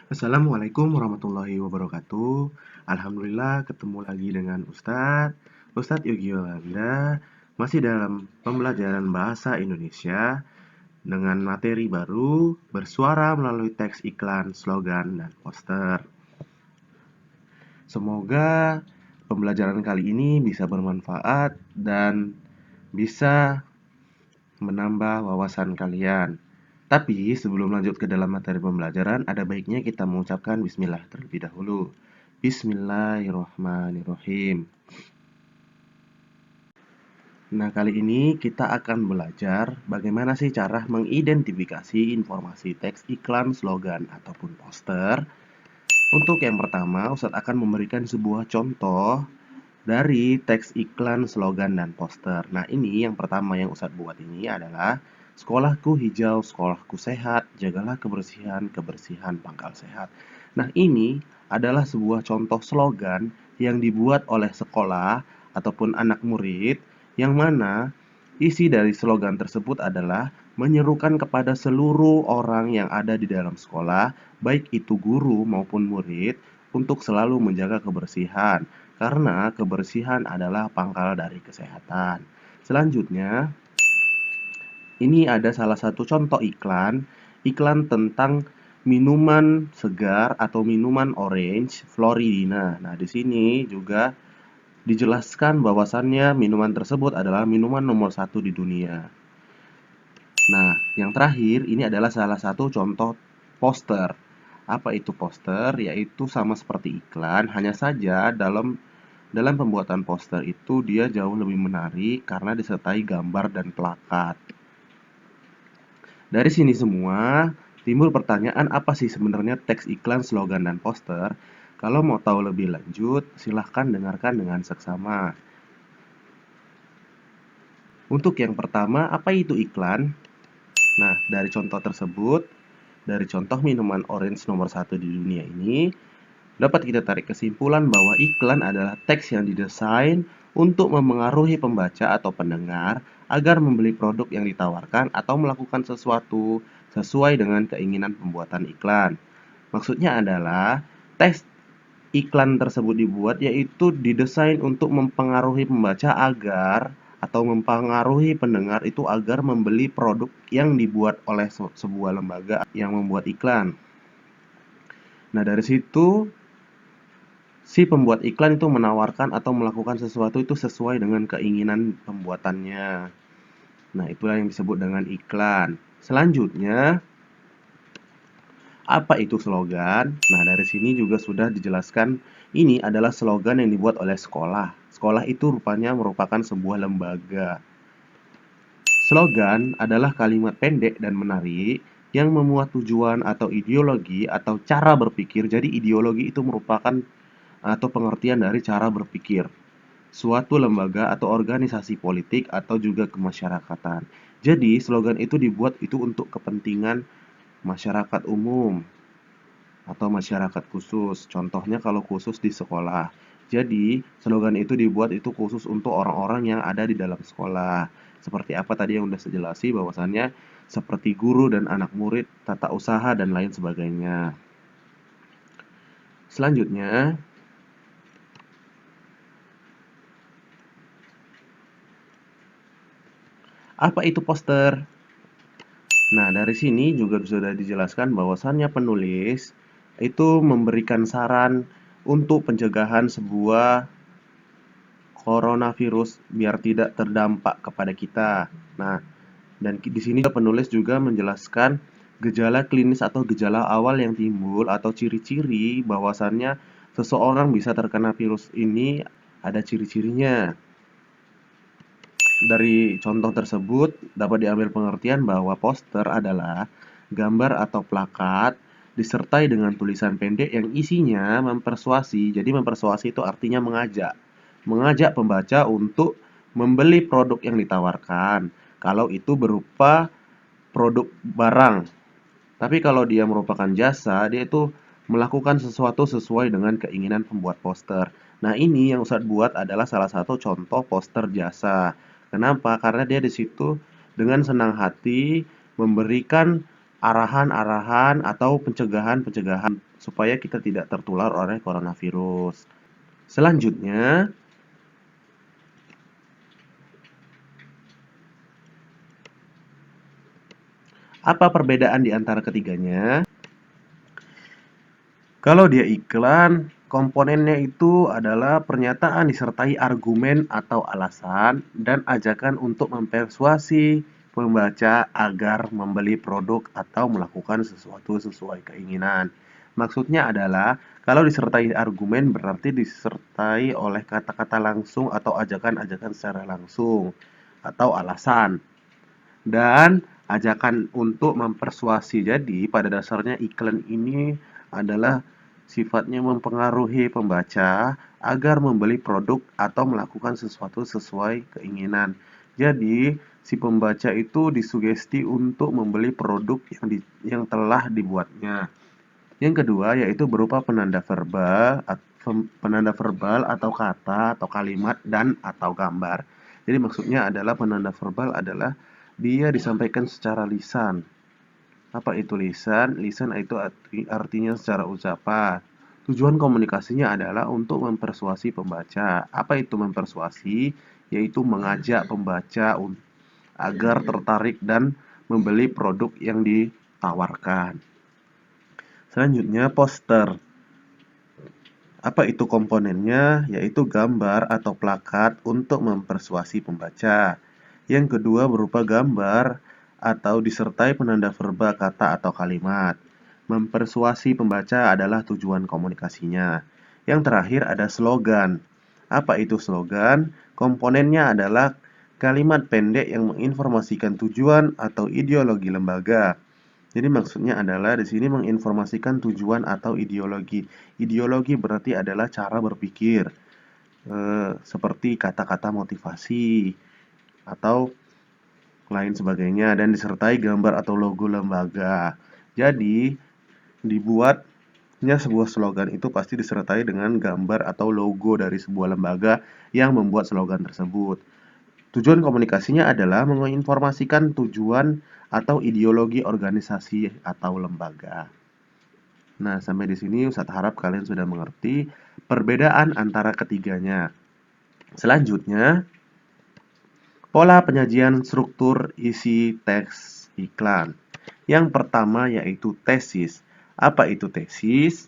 Assalamualaikum warahmatullahi wabarakatuh. Alhamdulillah ketemu lagi dengan Ustadz Yogi Walanda, masih dalam pembelajaran bahasa Indonesia dengan materi baru bersuara melalui teks iklan, slogan, dan poster. Semoga pembelajaran kali ini bisa bermanfaat dan bisa menambah wawasan kalian. Tapi sebelum lanjut ke dalam materi pembelajaran, ada baiknya kita mengucapkan bismillah terlebih dahulu. Bismillahirrahmanirrahim. Nah, kali ini kita akan belajar bagaimana sih cara mengidentifikasi informasi teks iklan, slogan, ataupun poster. Untuk yang pertama, Ustadz akan memberikan sebuah contoh dari teks iklan, slogan, dan poster. Nah, ini yang pertama yang Ustadz buat ini adalah sekolahku hijau, sekolahku sehat, jagalah kebersihan, kebersihan pangkal sehat. Nah, ini adalah sebuah contoh slogan yang dibuat oleh sekolah ataupun anak murid, yang mana isi dari slogan tersebut adalah menyerukan kepada seluruh orang yang ada di dalam sekolah, baik itu guru maupun murid, untuk selalu menjaga kebersihan, karena kebersihan adalah pangkal dari kesehatan. Selanjutnya, ini ada salah satu contoh iklan tentang minuman segar atau minuman orange Floridina. Nah, di sini juga dijelaskan bahwasannya minuman tersebut adalah minuman nomor satu di dunia. Nah, yang terakhir ini adalah salah satu contoh poster. Apa itu poster? Yaitu sama seperti iklan, hanya saja dalam pembuatan poster itu dia jauh lebih menarik karena disertai gambar dan plakat. Dari sini semua timbul pertanyaan, apa sih sebenarnya teks iklan, slogan, dan poster? Kalau mau tahu lebih lanjut, silahkan dengarkan dengan seksama. Untuk yang pertama, apa itu iklan? Nah, dari contoh tersebut, dari contoh minuman orange nomor satu di dunia ini, dapat kita tarik kesimpulan bahwa iklan adalah teks yang didesain untuk memengaruhi pembaca atau pendengar agar membeli produk yang ditawarkan atau melakukan sesuatu sesuai dengan keinginan pembuatan iklan. Maksudnya adalah teks iklan tersebut dibuat yaitu didesain untuk mempengaruhi pembaca agar atau mempengaruhi pendengar itu agar membeli produk yang dibuat oleh sebuah lembaga yang membuat iklan. Nah, dari situ si pembuat iklan itu menawarkan atau melakukan sesuatu itu sesuai dengan keinginan pembuatannya. Nah, itulah yang disebut dengan iklan. Selanjutnya, apa itu slogan? Nah, dari sini juga sudah dijelaskan, ini adalah slogan yang dibuat oleh sekolah. Sekolah itu rupanya merupakan sebuah lembaga. Slogan adalah kalimat pendek dan menarik yang memuat tujuan atau ideologi atau cara berpikir. Jadi ideologi itu merupakan atau pengertian dari cara berpikir suatu lembaga atau organisasi politik atau juga kemasyarakatan. Jadi, slogan itu dibuat itu untuk kepentingan masyarakat umum atau masyarakat khusus. Contohnya kalau khusus di sekolah. Jadi, slogan itu dibuat itu khusus untuk orang-orang yang ada di dalam sekolah. Seperti apa tadi yang udah saya jelasi bahwasannya seperti guru dan anak murid, tata usaha dan lain sebagainya. Selanjutnya, apa itu poster? Nah, dari sini juga sudah dijelaskan bahwasannya penulis itu memberikan saran untuk pencegahan sebuah coronavirus biar tidak terdampak kepada kita. Nah, dan di sini penulis juga menjelaskan gejala klinis atau gejala awal yang timbul atau ciri-ciri bahwasannya seseorang bisa terkena virus ini, ada ciri-cirinya. Dari contoh tersebut dapat diambil pengertian bahwa poster adalah gambar atau plakat disertai dengan tulisan pendek yang isinya mempersuasi. Jadi mempersuasi itu artinya mengajak. Mengajak pembaca untuk membeli produk yang ditawarkan. Kalau itu berupa produk barang. Tapi kalau dia merupakan jasa, dia itu melakukan sesuatu sesuai dengan keinginan pembuat poster. Nah, ini yang Ustadz buat adalah salah satu contoh poster jasa. Kenapa? Karena dia di situ dengan senang hati memberikan arahan-arahan atau pencegahan-pencegahan supaya kita tidak tertular oleh coronavirus. Selanjutnya, apa perbedaan di antara ketiganya? Kalau dia iklan, komponennya itu adalah pernyataan disertai argumen atau alasan dan ajakan untuk mempersuasi pembaca agar membeli produk atau melakukan sesuatu sesuai keinginan. Maksudnya adalah, kalau disertai argumen berarti disertai oleh kata-kata langsung atau ajakan-ajakan secara langsung atau alasan. Dan ajakan untuk mempersuasi. Jadi, pada dasarnya iklan ini adalah sifatnya mempengaruhi pembaca agar membeli produk atau melakukan sesuatu sesuai keinginan. Jadi, si pembaca itu disugesti untuk membeli produk yang telah dibuatnya. Yang kedua yaitu berupa penanda verbal atau kata atau kalimat dan atau gambar. Jadi maksudnya adalah penanda verbal adalah dia disampaikan secara lisan. Apa itu lisan? Lisan itu artinya secara ucapan. Tujuan komunikasinya adalah untuk mempersuasi pembaca. Apa itu mempersuasi? Yaitu mengajak pembaca agar tertarik dan membeli produk yang ditawarkan. Selanjutnya, poster. Apa itu komponennya? Yaitu gambar atau plakat untuk mempersuasi pembaca. Yang kedua berupa gambar atau disertai penanda verbal kata atau kalimat. Mempersuasi pembaca adalah tujuan komunikasinya. Yang terakhir ada slogan. Apa itu slogan? Komponennya adalah kalimat pendek yang menginformasikan tujuan atau ideologi lembaga. Jadi maksudnya adalah di sini menginformasikan tujuan atau ideologi. Ideologi berarti adalah cara berpikir, seperti kata-kata motivasi atau lain sebagainya, dan disertai gambar atau logo lembaga. Jadi dibuatnya sebuah slogan itu pasti disertai dengan gambar atau logo dari sebuah lembaga yang membuat slogan tersebut. Tujuan komunikasinya adalah menginformasikan tujuan atau ideologi organisasi atau lembaga. Nah, sampai di sini Ustadz harap kalian sudah mengerti perbedaan antara ketiganya. Selanjutnya, pola penyajian struktur isi teks iklan. Yang pertama yaitu tesis. Apa itu tesis?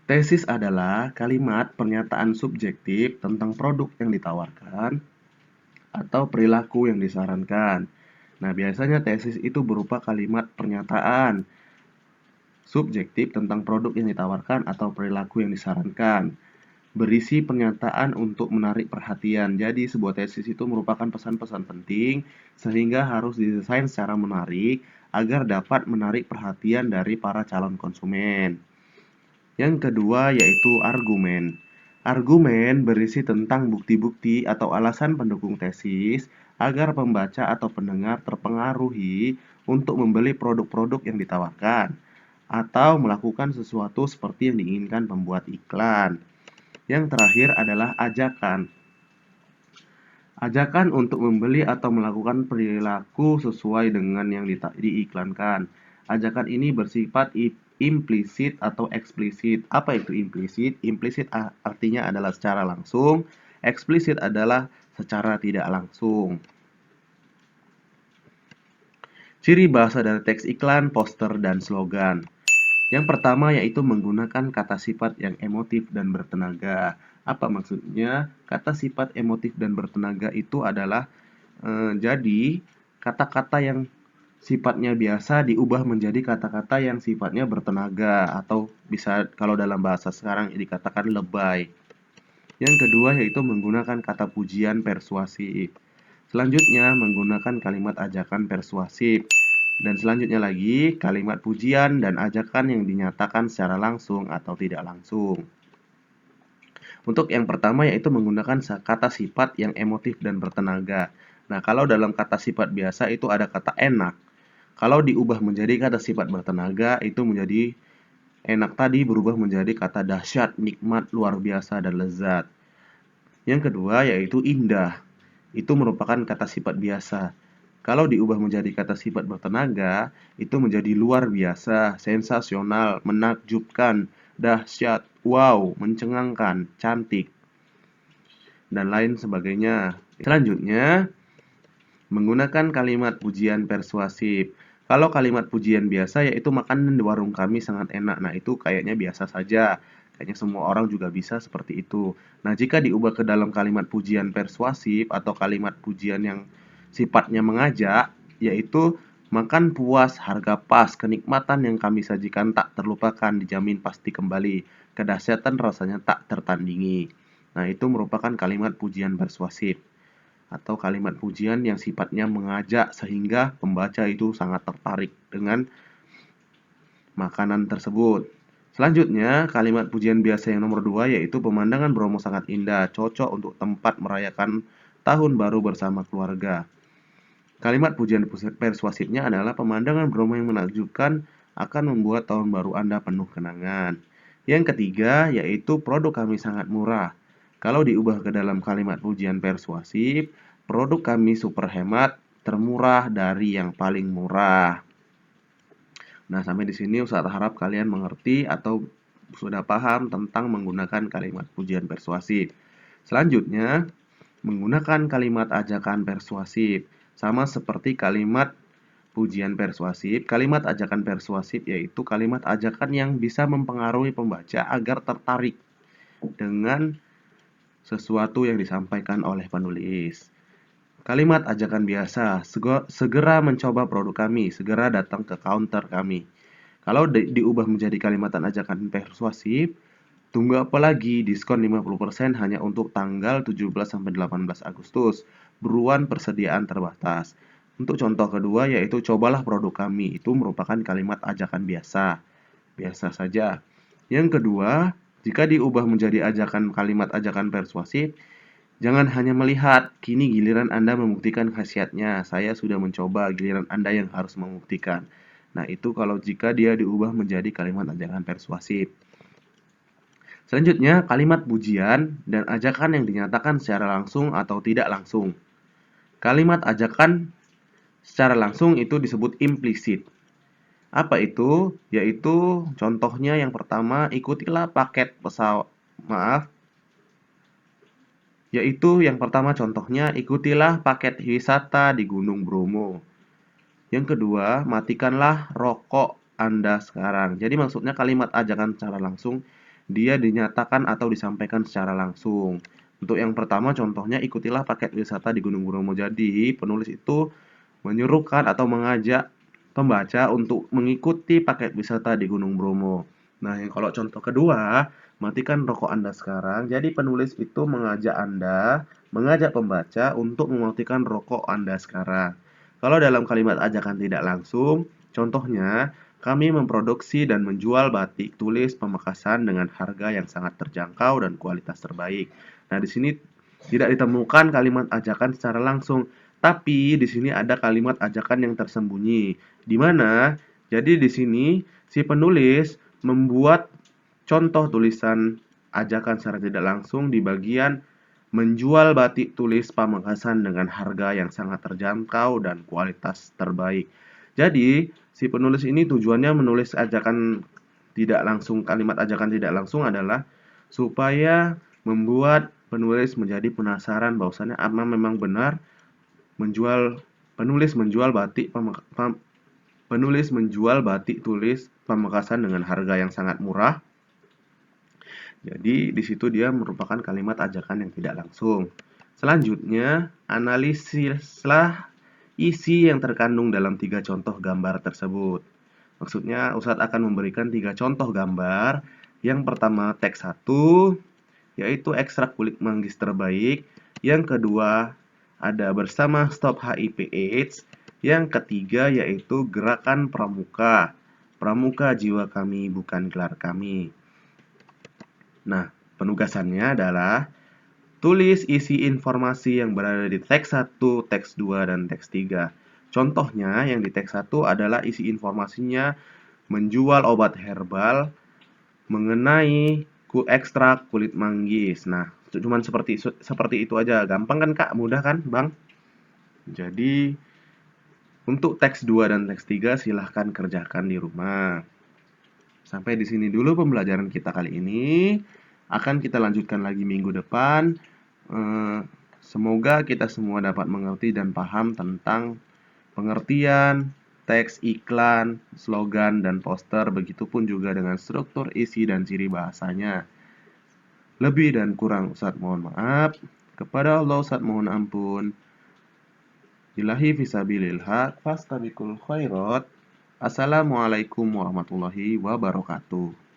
Tesis adalah kalimat pernyataan subjektif tentang produk yang ditawarkan atau perilaku yang disarankan. Nah, biasanya tesis itu berupa kalimat pernyataan subjektif tentang produk yang ditawarkan atau perilaku yang disarankan. Berisi pernyataan untuk menarik perhatian. Jadi, sebuah tesis itu merupakan pesan-pesan penting sehingga harus didesain secara menarik agar dapat menarik perhatian dari para calon konsumen. Yang kedua yaitu argumen. Argumen berisi tentang bukti-bukti atau alasan pendukung tesis agar pembaca atau pendengar terpengaruhi untuk membeli produk-produk yang ditawarkan atau melakukan sesuatu seperti yang diinginkan pembuat iklan. Yang terakhir adalah ajakan. Ajakan untuk membeli atau melakukan perilaku sesuai dengan yang diiklankan. Ajakan ini bersifat implisit atau eksplisit. Apa itu implisit? Implisit artinya adalah secara langsung, eksplisit adalah secara tidak langsung. Ciri bahasa dari teks iklan, poster, dan slogan. Yang pertama yaitu menggunakan kata sifat yang emotif dan bertenaga. Apa maksudnya? Kata sifat emotif dan bertenaga itu adalah jadi kata-kata yang sifatnya biasa diubah menjadi kata-kata yang sifatnya bertenaga, atau bisa kalau dalam bahasa sekarang dikatakan lebay. Yang kedua yaitu menggunakan kata pujian persuasif. Selanjutnya, menggunakan kalimat ajakan persuasif. Dan selanjutnya lagi, kalimat pujian dan ajakan yang dinyatakan secara langsung atau tidak langsung. Untuk yang pertama yaitu menggunakan kata sifat yang emotif dan bertenaga. Nah, kalau dalam kata sifat biasa itu ada kata enak. Kalau diubah menjadi kata sifat bertenaga, itu menjadi enak tadi berubah menjadi kata dahsyat, nikmat, luar biasa, dan lezat. Yang kedua yaitu indah. Itu merupakan kata sifat biasa. Kalau diubah menjadi kata sifat bertenaga, itu menjadi luar biasa, sensasional, menakjubkan, dahsyat, wow, mencengangkan, cantik, dan lain sebagainya. Selanjutnya, menggunakan kalimat pujian persuasif. Kalau kalimat pujian biasa yaitu makanan di warung kami sangat enak. Nah, itu kayaknya biasa saja. Kayaknya semua orang juga bisa seperti itu. Nah, jika diubah ke dalam kalimat pujian persuasif atau kalimat pujian yang sifatnya mengajak, yaitu makan puas, harga pas, kenikmatan yang kami sajikan tak terlupakan, dijamin pasti kembali. Kedahsyatan rasanya tak tertandingi. Nah, itu merupakan kalimat pujian persuasif atau kalimat pujian yang sifatnya mengajak sehingga pembaca itu sangat tertarik dengan makanan tersebut. Selanjutnya, kalimat pujian biasa yang nomor 2 yaitu pemandangan Bromo sangat indah, cocok untuk tempat merayakan tahun baru bersama keluarga. Kalimat pujian persuasifnya adalah pemandangan Bromo yang menakjubkan akan membuat tahun baru Anda penuh kenangan. Yang ketiga yaitu produk kami sangat murah. Kalau diubah ke dalam kalimat pujian persuasif, produk kami super hemat, termurah dari yang paling murah. Nah, sampai di sini Ustadz harap kalian mengerti atau sudah paham tentang menggunakan kalimat pujian persuasif. Selanjutnya, menggunakan kalimat ajakan persuasif. Sama seperti kalimat pujian persuasif, kalimat ajakan persuasif yaitu kalimat ajakan yang bisa mempengaruhi pembaca agar tertarik dengan sesuatu yang disampaikan oleh penulis. Kalimat ajakan biasa, segera mencoba produk kami, segera datang ke counter kami. Kalau diubah menjadi kalimatan ajakan persuasif, tunggu apa lagi? Diskon 50% hanya untuk tanggal 17 sampai 18 Agustus. Buruan, persediaan terbatas. Untuk contoh kedua yaitu cobalah produk kami. Itu merupakan kalimat ajakan biasa. Biasa saja. Yang kedua, jika diubah menjadi kalimat ajakan persuasif, jangan hanya melihat, kini giliran Anda membuktikan khasiatnya. Saya sudah mencoba, giliran Anda yang harus membuktikan. Nah, itu kalau jika dia diubah menjadi kalimat ajakan persuasif. Selanjutnya, kalimat pujian dan ajakan yang dinyatakan secara langsung atau tidak langsung. Kalimat ajakan secara langsung itu disebut implisit. Apa itu? Yaitu contohnya yang pertama, ikutilah paket pesawat. Yaitu yang pertama contohnya, ikutilah paket wisata di Gunung Bromo. Yang kedua, matikanlah rokok Anda sekarang. Jadi maksudnya kalimat ajakan secara langsung, dia dinyatakan atau disampaikan secara langsung. Untuk yang pertama contohnya, ikutilah paket wisata di Gunung Bromo. Jadi penulis itu menyuruhkan atau mengajak pembaca untuk mengikuti paket wisata di Gunung Bromo. Nah, yang kalau contoh kedua, matikan rokok Anda sekarang. Jadi penulis itu mengajak pembaca untuk mematikan rokok Anda sekarang. Kalau dalam kalimat ajakan tidak langsung, contohnya, kami memproduksi dan menjual batik tulis Pamekasan dengan harga yang sangat terjangkau dan kualitas terbaik. Nah, di sini tidak ditemukan kalimat ajakan secara langsung, tapi di sini ada kalimat ajakan yang tersembunyi. Di mana? Jadi di sini si penulis membuat contoh tulisan ajakan secara tidak langsung di bagian menjual batik tulis Pamekasan dengan harga yang sangat terjangkau dan kualitas terbaik. Jadi, si penulis ini tujuannya menulis ajakan tidak langsung, kalimat ajakan tidak langsung adalah supaya membuat penulis menjadi penasaran bahwasannya apa memang benar penulis menjual batik tulis Pamekasan dengan harga yang sangat murah. Jadi di situ dia merupakan kalimat ajakan yang tidak langsung. Selanjutnya, analisislah isi yang terkandung dalam 3 contoh gambar tersebut. Maksudnya, Ustadz akan memberikan 3 contoh gambar. Yang pertama, teks 1, yaitu ekstrak kulit manggis terbaik. Yang kedua, ada bersama Stop HIV AIDS. Yang ketiga yaitu Gerakan Pramuka. Pramuka jiwa kami bukan gelar kami. Nah, penugasannya adalah tulis isi informasi yang berada di teks 1, teks 2, dan teks 3. Contohnya yang di teks 1 adalah isi informasinya menjual obat herbal mengenai ekstrak kulit manggis. Nah, cuman seperti itu aja. Gampang kan, Kak? Mudah kan, Bang? Jadi, untuk teks 2 dan teks 3 silahkan kerjakan di rumah. Sampai di sini dulu pembelajaran kita kali ini. Akan kita lanjutkan lagi minggu depan. Semoga kita semua dapat mengerti dan paham tentang pengertian teks iklan, slogan, dan poster. Begitupun juga dengan struktur isi dan ciri bahasanya. Lebih dan kurang Ustadz mohon maaf. Kepada Allah Ustadz mohon ampun. Billahi fisabilil haq, fastabiqul khairat. Assalamualaikum warahmatullahi wabarakatuh.